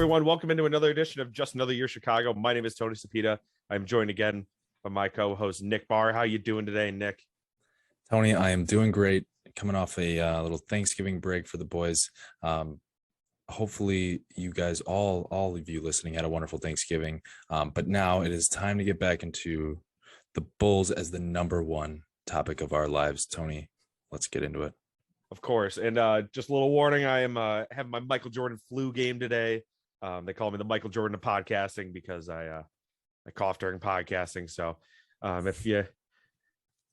everyone. Welcome into another edition of Just Another Year Chicago. My name is Tony Sapita. I'm joined again by my co-host, Nick Barr. How you doing today, Nick? Tony, I am doing great. Coming off a little Thanksgiving break for the boys. Hopefully you guys, all of you listening, had a wonderful Thanksgiving. But now it is time to get back into the Bulls as the number one topic of our lives. Tony, let's get into it. Of course. And just a little warning, I am having my Michael Jordan flu game today. They call me the Michael Jordan of podcasting because I cough during podcasting. So if you're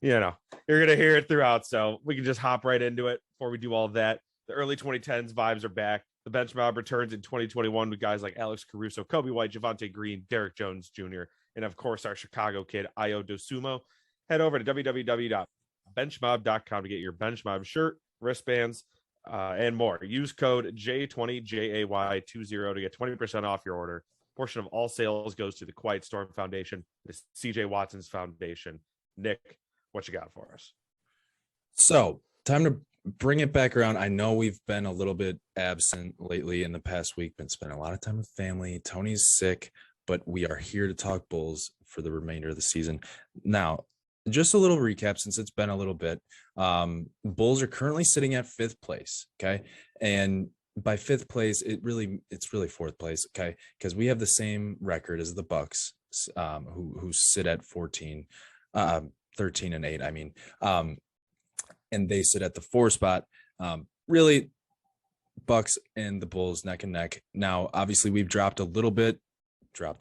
going to hear it throughout. So we can just hop right into it before we do all of that. The early 2010s vibes are back. The bench mob returns in 2021 with guys like Alex Caruso, Kobe White, Javonte Green, Derek Jones Jr., and of course our Chicago kid, Ayo Dosunmu. Head over to www.benchmob.com to get your bench mob shirt, wristbands, and more. Use code J20 JAY20 to get 20% off your order. Portion of all sales goes to the Quiet Storm Foundation, the CJ Watson's Foundation. Nick, what you got for us? So, time to bring it back around. I know we've been a little bit absent lately in the past week, been spending a lot of time with family. Tony's sick, but we are here to talk Bulls for the remainder of the season. Now, just a little recap since it's been a little bit. Bulls are currently sitting at 5th place. Okay. And by 5th place, it's really 4th place. Okay. Because we have the same record as the Bucks, who sit at 13 and 8. I mean, and they sit at the 4 spot. Really, Bucks and the Bulls neck and neck. Now, obviously, we've dropped a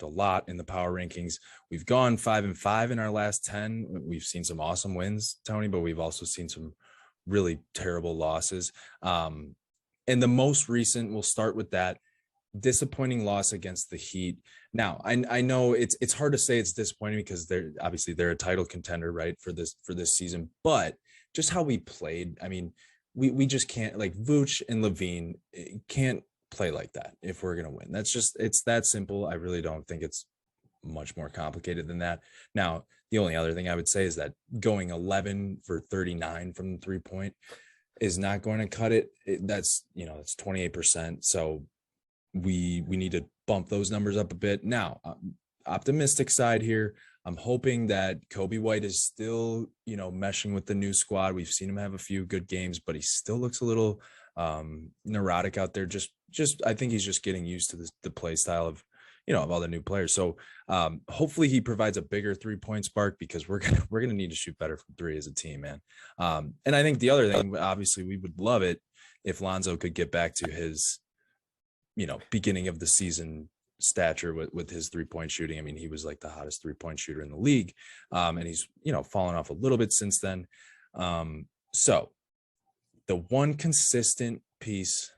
lot in the power rankings. We've gone 5-5 in our last 10. We've seen some awesome wins, Tony, but we've also seen some really terrible losses. And the most recent, we'll start with that disappointing loss against the Heat. Now, I know it's hard to say it's disappointing because they're a title contender, right, for this season, but just how we played. I mean, we just can't, like, Vooch and LaVine can't play like that if we're going to win. It's that simple. I really don't think it's much more complicated than that. Now, the only other thing I would say is that going 11 for 39 from the 3-point is not going to cut it. That's 28%. So we need to bump those numbers up a bit. Now, optimistic side here, I'm hoping that Kobe White is still, meshing with the new squad. We've seen him have a few good games, but he still looks a little neurotic out there. Just I think he's just getting used to the play style of all the new players. So hopefully he provides a bigger 3-point spark because we're gonna need to shoot better from 3 as a team, man. And I think the other thing, obviously, we would love it if Lonzo could get back to his beginning of the season stature with his 3-point shooting. I mean, he was like the hottest 3-point shooter in the league, and he's fallen off a little bit since then. So the one consistent piece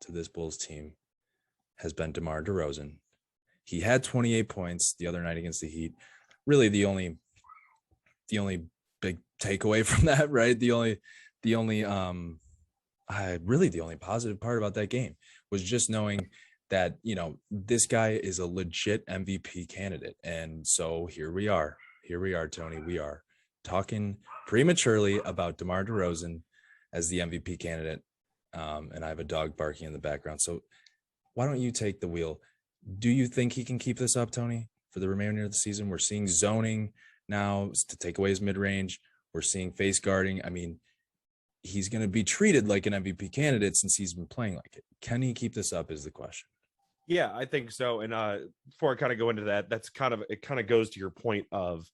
to this Bulls team has been DeMar Derozan. He had 28 points the other night against the Heat. Really the only big takeaway from that, right? The only positive part about that game was just knowing that, this guy is a legit MVP candidate. And so here we are, Tony. We are talking prematurely about DeMar Derozan as the MVP candidate. And I have a dog barking in the background. So why don't you take the wheel? Do you think he can keep this up, Tony, for the remainder of the season? We're seeing zoning now to take away his mid-range. We're seeing face guarding. I mean, he's going to be treated like an MVP candidate since he's been playing like it. Can he keep this up is the question. Yeah, I think so. And before I kind of go into that, it kind of goes to your point of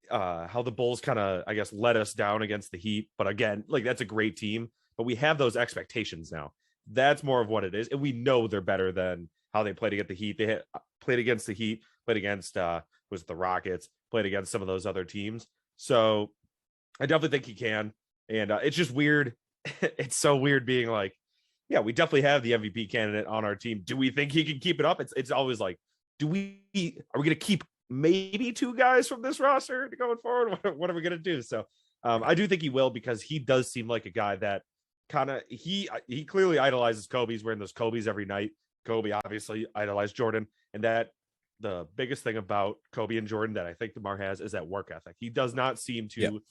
how the Bulls kind of, I guess, let us down against the Heat. But again, like, that's a great team, but we have those expectations now. That's more of what it is. And we know they're better than how they played against the Heat. They played against the Heat, played against was the Rockets, played against some of those other teams. So I definitely think he can. And it's just weird. It's so weird being like, yeah, we definitely have the MVP candidate on our team. Do we think he can keep it up? It's always like, are we going to keep maybe 2 guys from this roster going forward? What are we going to do? So I do think he will, because he does seem like a guy that kind of, he clearly idolizes Kobe. He's wearing those Kobe's every night. Kobe obviously idolized Jordan, and that the biggest thing about Kobe and Jordan that I think DeMar has is that work ethic. He does not seem to,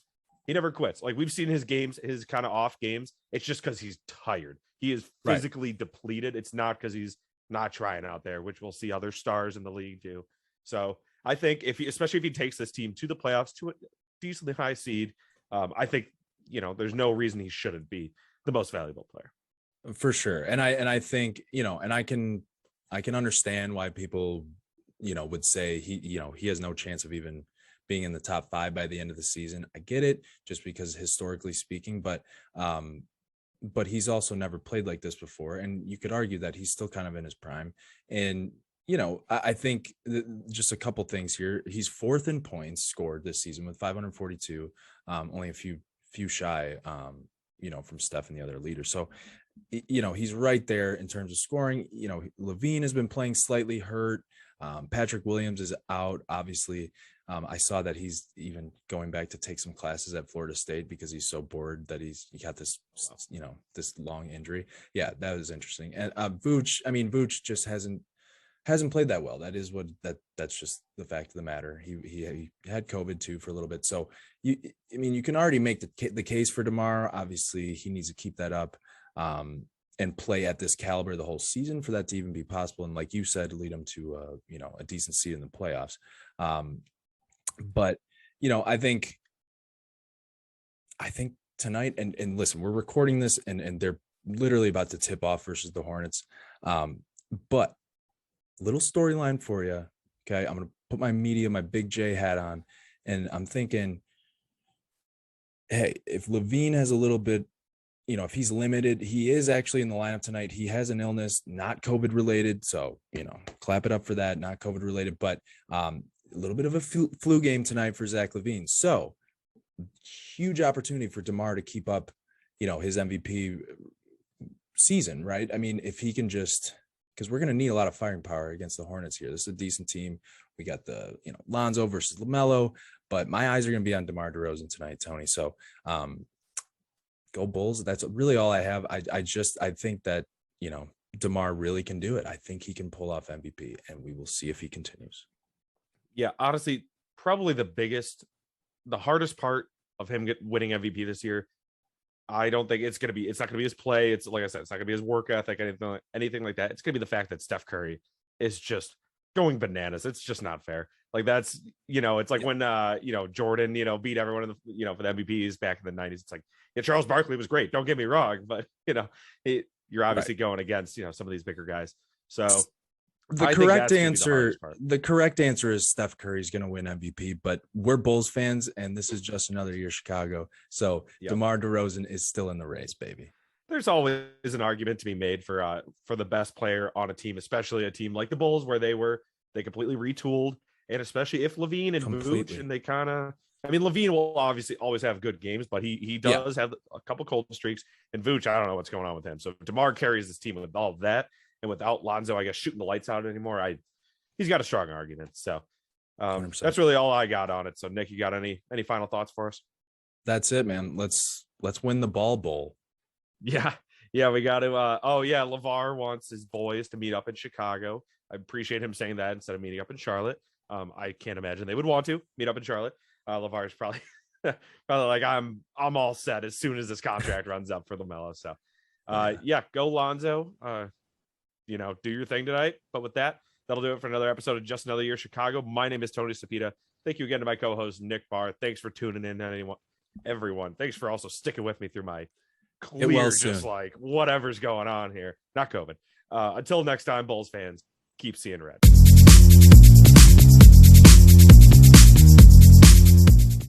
he never quits. Like, we've seen his games, his kind of off games. It's just because he's tired. He is physically depleted. It's not because he's not trying out there, which we'll see other stars in the league do. So I think especially if he takes this team to the playoffs to a decently high seed, I think, there's no reason he shouldn't be the most valuable player. For sure. And I think, and I can understand why people, would say he has no chance of even being in the top 5 by the end of the season. I get it, just because historically speaking, but he's also never played like this before. And you could argue that he's still kind of in his prime. And, I think just a couple things here. He's 4th in points scored this season with 542, only a few shy, from Steph and the other leaders. So, he's right there in terms of scoring. LaVine has been playing slightly hurt. Patrick Williams is out, obviously. I saw that he's even going back to take some classes at Florida State because he's so bored that he got this, this long injury. Yeah, that was interesting. And Vooch just hasn't played that well. That is that's just the fact of the matter. He had COVID too for a little bit. So you can already make the case for DeMar. Obviously, he needs to keep that up and play at this caliber the whole season for that to even be possible. And like you said, lead him to a decent seed in the playoffs. But I think tonight, and listen, we're recording this and they're literally about to tip off versus the Hornets. But little storyline for you. Okay. I'm going to put my Big J hat on, and I'm thinking, hey, if LaVine has a little bit, if he's limited, he is actually in the lineup tonight. He has an illness, not COVID related. So, clap it up for that. Not COVID related, but a little bit of a flu game tonight for Zach LaVine. So huge opportunity for DeMar to keep up, his MVP season, right? I mean, if he can because we're going to need a lot of firing power against the Hornets here. This is a decent team. We got the, Lonzo versus LaMelo, but my eyes are going to be on DeMar DeRozan tonight, Tony. So, go Bulls. That's really all I have. I think that, DeMar really can do it. I think he can pull off MVP, and we will see if he continues. Yeah, honestly, probably the hardest part of him winning MVP this year, I don't think it's not going to be his play. It's like I said, it's not going to be his work ethic, anything like that. It's going to be the fact that Steph Curry is just going bananas. It's just not fair. Like that's, it's like when, Jordan, beat everyone in the, for the MVPs back in the 90s. It's like, yeah, Charles Barkley was great. Don't get me wrong, but you're obviously going against, some of these bigger guys. So the correct answer is Steph Curry's going to win MVP, but we're Bulls fans, and this is just another year Chicago. So DeMar DeRozan is still in the race, baby. There's always an argument to be made for the best player on a team, especially a team like the Bulls, where they completely retooled, and especially if LaVine and Vooch, and they kind of. I mean, LaVine will obviously always have good games, but he does have a couple cold streaks. And Vooch, I don't know what's going on with him. So DeMar carries this team with all of that, and without Lonzo, I guess, shooting the lights out anymore, he's got a strong argument. So that's really all I got on it. So Nick, you got any final thoughts for us? That's it, man. Let's win the Ball Bowl. Yeah, we got to. LeVar wants his boys to meet up in Chicago. I appreciate him saying that instead of meeting up in Charlotte. I can't imagine they would want to meet up in Charlotte. LeVar's probably like, I'm all set as soon as this contract runs up for LaMelo. So go Lonzo. Do your thing tonight. But with that, that'll do it for another episode of Just Another Year Chicago. My name is Tony Sapita. Thank you again to my co-host Nick Barr. Thanks for tuning in, everyone. Thanks for also sticking with me through my clear, just like whatever's going on here. Not COVID. Until next time, Bulls fans, keep seeing red.